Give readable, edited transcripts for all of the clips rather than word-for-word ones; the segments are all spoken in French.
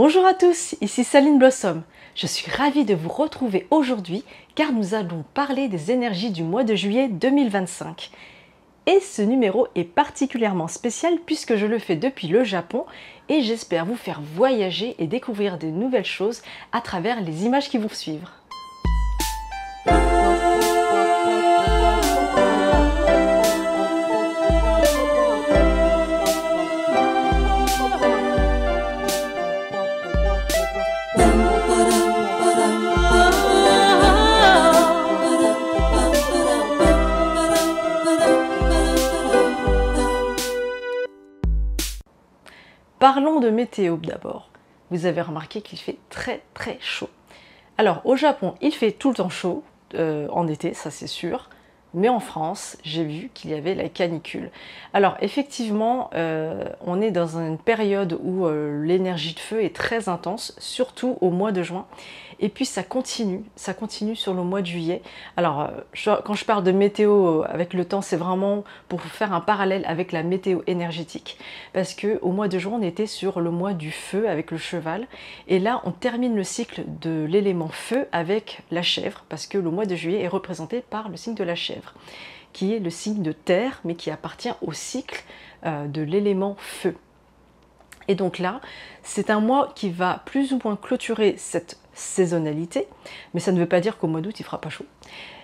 Bonjour à tous, ici Saline Blossom. Je suis ravie de vous retrouver aujourd'hui car nous allons parler des énergies du mois de juillet 2025. Et ce numéro est particulièrement spécial puisque je le fais depuis le Japon et j'espère vous faire voyager et découvrir de nouvelles choses à travers les images qui vont suivre. Parlons de météo d'abord. Vous avez remarqué qu'il fait très chaud. Alors au Japon, il fait tout le temps chaud, en été, ça c'est sûr. Mais en France, j'ai vu qu'il y avait la canicule. Alors effectivement, on est dans une période où l'énergie de feu est très intense, surtout au mois de juin. Et puis ça continue sur le mois de juillet. Alors quand je parle de météo avec le temps, c'est vraiment pour faire un parallèle avec la météo énergétique. Parce qu'au mois de juin, on était sur le mois du feu avec le cheval. Et là, on termine le cycle de l'élément feu avec la chèvre, parce que le mois de juillet est représenté par le signe de la chèvre, qui est le signe de terre, mais qui appartient au cycle de l'élément feu. Et donc là, c'est un mois qui va plus ou moins clôturer cette saisonnalité, mais ça ne veut pas dire qu'au mois d'août, il ne fera pas chaud.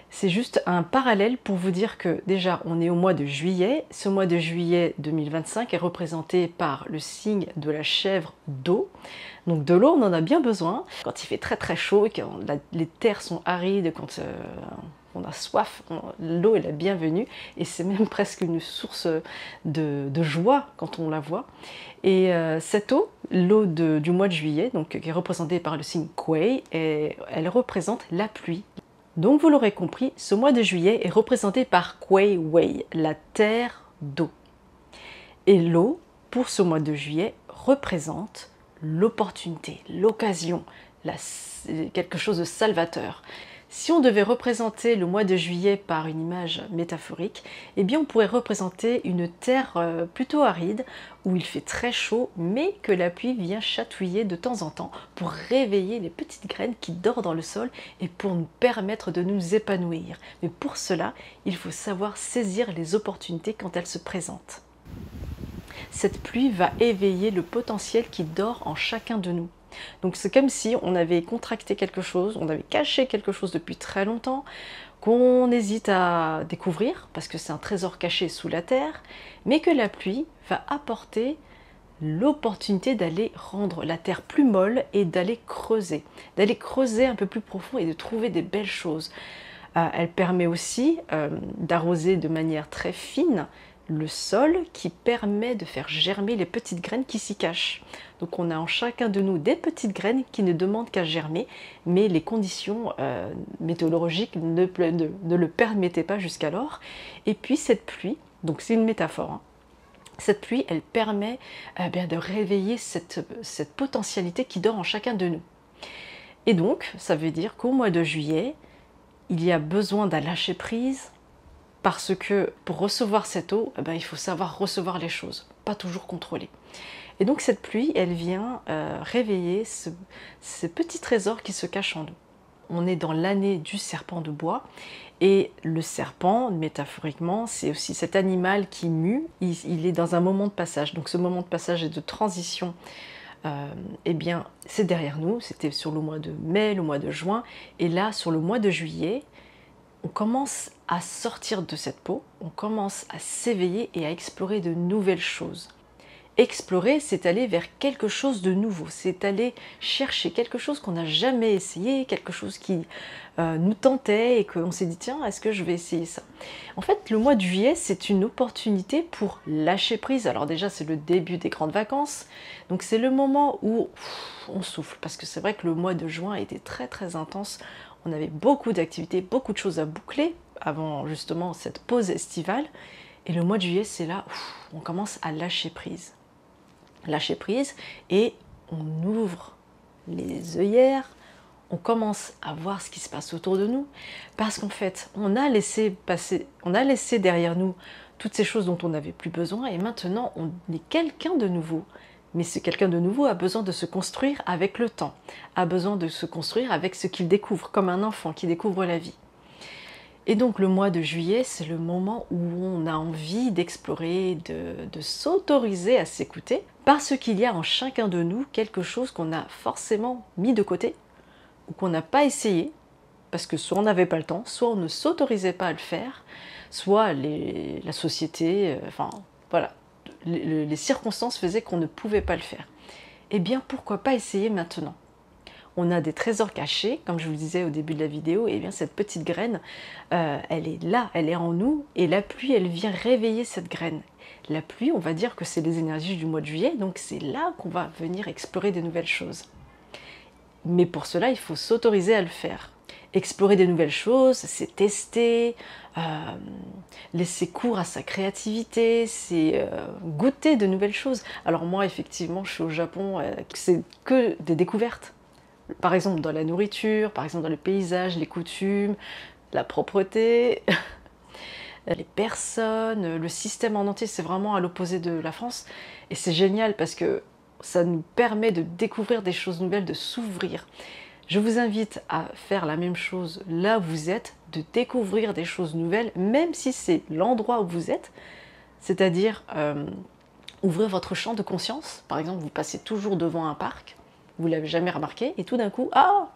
C'est juste un parallèle pour vous dire que déjà, on est au mois de juillet. Ce mois de juillet 2025 est représenté par le signe de la chèvre d'eau. Donc de l'eau, on en a bien besoin. Quand il fait très chaud, quand les terres sont arides, quand on a soif, l'eau est la bienvenue. Et c'est même presque une source de joie quand on la voit. Et cette eau, l'eau du mois de juillet, donc, qui est représentée par le signe Kuei, elle représente la pluie. Donc vous l'aurez compris, ce mois de juillet est représenté par Kuei Wei, la terre d'eau. Et l'eau, pour ce mois de juillet, représente l'opportunité, l'occasion, quelque chose de salvateur. Si on devait représenter le mois de juillet par une image métaphorique, eh bien on pourrait représenter une terre plutôt aride, où il fait très chaud, mais que la pluie vient chatouiller de temps en temps pour réveiller les petites graines qui dorment dans le sol et pour nous permettre de nous épanouir. Mais pour cela, il faut savoir saisir les opportunités quand elles se présentent. Cette pluie va éveiller le potentiel qui dort en chacun de nous. Donc c'est comme si on avait contracté quelque chose, on avait caché quelque chose depuis très longtemps, qu'on hésite à découvrir, parce que c'est un trésor caché sous la terre, mais que la pluie va apporter l'opportunité d'aller rendre la terre plus molle et d'aller creuser un peu plus profond et de trouver des belles choses. Elle permet aussi d'arroser de manière très fine le sol qui permet de faire germer les petites graines qui s'y cachent. Donc on a en chacun de nous des petites graines qui ne demandent qu'à germer, mais les conditions météorologiques ne le permettaient pas jusqu'alors. Et puis cette pluie, donc c'est une métaphore, hein, cette pluie, elle permet de réveiller cette potentialité qui dort en chacun de nous. Et donc, ça veut dire qu'au mois de juillet, il y a besoin d'un lâcher-prise, parce que pour recevoir cette eau, il faut savoir recevoir les choses, pas toujours contrôler. Et donc cette pluie, elle vient réveiller ce petit trésor qui se cache en nous. On est dans l'année du serpent de bois, et le serpent, métaphoriquement, c'est aussi cet animal qui mue, il est dans un moment de passage. Donc ce moment de passage et de transition, c'est derrière nous, c'était sur le mois de mai, le mois de juin, et là, sur le mois de juillet, on commence à sortir de cette peau, on commence à s'éveiller et à explorer de nouvelles choses. Explorer, c'est aller vers quelque chose de nouveau, c'est aller chercher quelque chose qu'on n'a jamais essayé, quelque chose qui nous tentait et qu'on s'est dit tiens, est-ce que je vais essayer ça? En fait, le mois de juillet, c'est une opportunité pour lâcher prise. Alors déjà, c'est le début des grandes vacances, donc c'est le moment où on souffle, parce que c'est vrai que le mois de juin était très intense. On avait beaucoup d'activités, beaucoup de choses à boucler avant justement cette pause estivale. Et le mois de juillet, c'est là où on commence à lâcher prise. Lâcher prise et on ouvre les œillères, on commence à voir ce qui se passe autour de nous. Parce qu'en fait, on a laissé derrière nous toutes ces choses dont on n'avait plus besoin. Et maintenant, on est quelqu'un de nouveau. Mais quelqu'un de nouveau a besoin de se construire avec le temps, a besoin de se construire avec ce qu'il découvre, comme un enfant qui découvre la vie. Et donc le mois de juillet, c'est le moment où on a envie d'explorer, de s'autoriser à s'écouter, parce qu'il y a en chacun de nous quelque chose qu'on a forcément mis de côté, ou qu'on n'a pas essayé, parce que soit on n'avait pas le temps, soit on ne s'autorisait pas à le faire, soit la société, enfin voilà, les circonstances faisaient qu'on ne pouvait pas le faire. Eh bien pourquoi pas essayer maintenant? On a des trésors cachés, comme je vous le disais au début de la vidéo, et bien cette petite graine, elle est là, elle est en nous, et la pluie, elle vient réveiller cette graine. La pluie, on va dire que c'est les énergies du mois de juillet, donc c'est là qu'on va venir explorer de nouvelles choses. Mais pour cela, il faut s'autoriser à le faire. Explorer des nouvelles choses, c'est tester, laisser cours à sa créativité, c'est goûter de nouvelles choses. Alors moi, effectivement, je suis au Japon, c'est que des découvertes. Par exemple dans la nourriture, par exemple dans le paysage, les coutumes, la propreté, les personnes, le système en entier, c'est vraiment à l'opposé de la France. Et c'est génial parce que ça nous permet de découvrir des choses nouvelles, de s'ouvrir. Je vous invite à faire la même chose là où vous êtes, de découvrir des choses nouvelles, même si c'est l'endroit où vous êtes, c'est-à-dire ouvrir votre champ de conscience. Par exemple, vous passez toujours devant un parc, vous ne l'avez jamais remarqué, et tout d'un coup, ah,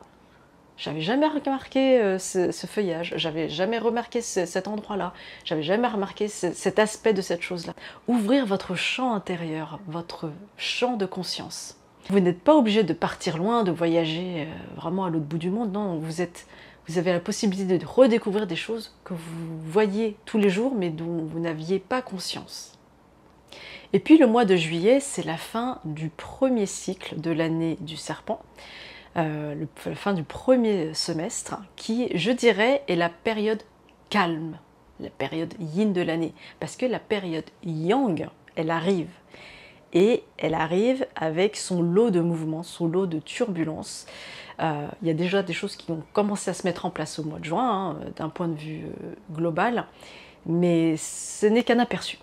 j'avais jamais remarqué ce feuillage, j'avais jamais remarqué cet endroit-là, j'avais jamais remarqué cet aspect de cette chose-là. Ouvrir votre champ intérieur, votre champ de conscience. Vous n'êtes pas obligé de partir loin, de voyager vraiment à l'autre bout du monde, non, vous avez la possibilité de redécouvrir des choses que vous voyez tous les jours, mais dont vous n'aviez pas conscience. Et puis le mois de juillet, c'est la fin du premier cycle de l'année du serpent, la fin du premier semestre, qui, je dirais, est la période calme, la période yin de l'année. Parce que la période yang, elle arrive. Et elle arrive avec son lot de mouvements, son lot de turbulences. Il y a déjà des choses qui ont commencé à se mettre en place au mois de juin, hein, d'un point de vue global, mais ce n'est qu'un aperçu.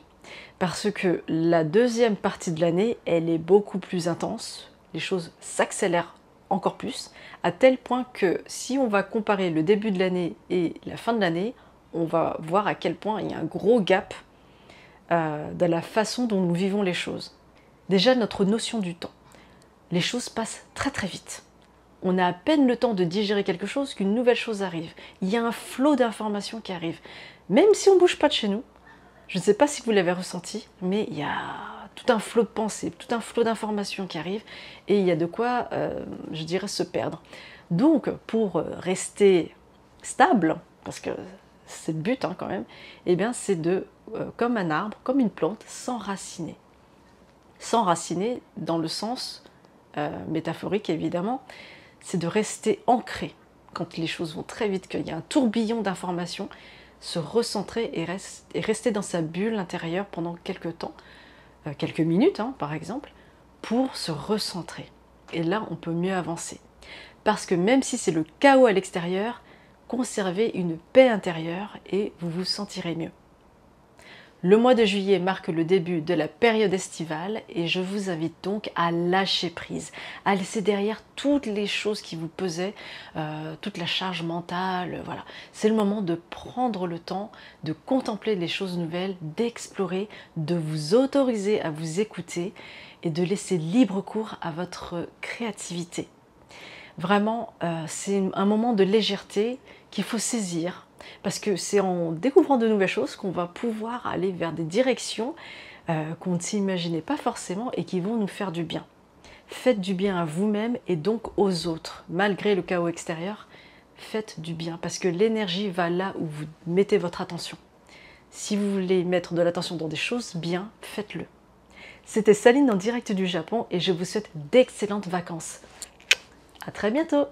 Parce que la deuxième partie de l'année, elle est beaucoup plus intense, les choses s'accélèrent encore plus, à tel point que si on va comparer le début de l'année et la fin de l'année, on va voir à quel point il y a un gros gap dans la façon dont nous vivons les choses. Déjà, notre notion du temps. Les choses passent très très vite. On a à peine le temps de digérer quelque chose qu'une nouvelle chose arrive. Il y a un flot d'informations qui arrive. Même si on ne bouge pas de chez nous, je ne sais pas si vous l'avez ressenti, mais il y a tout un flot de pensées, tout un flot d'informations qui arrivent, et il y a de quoi, je dirais, se perdre. Donc, pour rester stable, parce que c'est le but hein, quand même, eh bien c'est de, comme un arbre, comme une plante, s'enraciner. S'enraciner dans le sens métaphorique évidemment, c'est de rester ancré quand les choses vont très vite, qu'il y a un tourbillon d'informations, se recentrer et rester dans sa bulle intérieure pendant quelques temps, quelques minutes hein, par exemple, pour se recentrer. Et là, on peut mieux avancer. Parce que même si c'est le chaos à l'extérieur, conservez une paix intérieure et vous vous sentirez mieux. Le mois de juillet marque le début de la période estivale et je vous invite donc à lâcher prise, à laisser derrière toutes les choses qui vous pesaient, toute la charge mentale, voilà. C'est le moment de prendre le temps, de contempler les choses nouvelles, d'explorer, de vous autoriser à vous écouter et de laisser libre cours à votre créativité. Vraiment, c'est un moment de légèreté qu'il faut saisir. Parce que c'est en découvrant de nouvelles choses qu'on va pouvoir aller vers des directions qu'on ne s'imaginait pas forcément et qui vont nous faire du bien. Faites du bien à vous-même et donc aux autres. Malgré le chaos extérieur, faites du bien parce que l'énergie va là où vous mettez votre attention. Si vous voulez mettre de l'attention dans des choses bien, faites-le. C'était Saline en direct du Japon et je vous souhaite d'excellentes vacances. À très bientôt!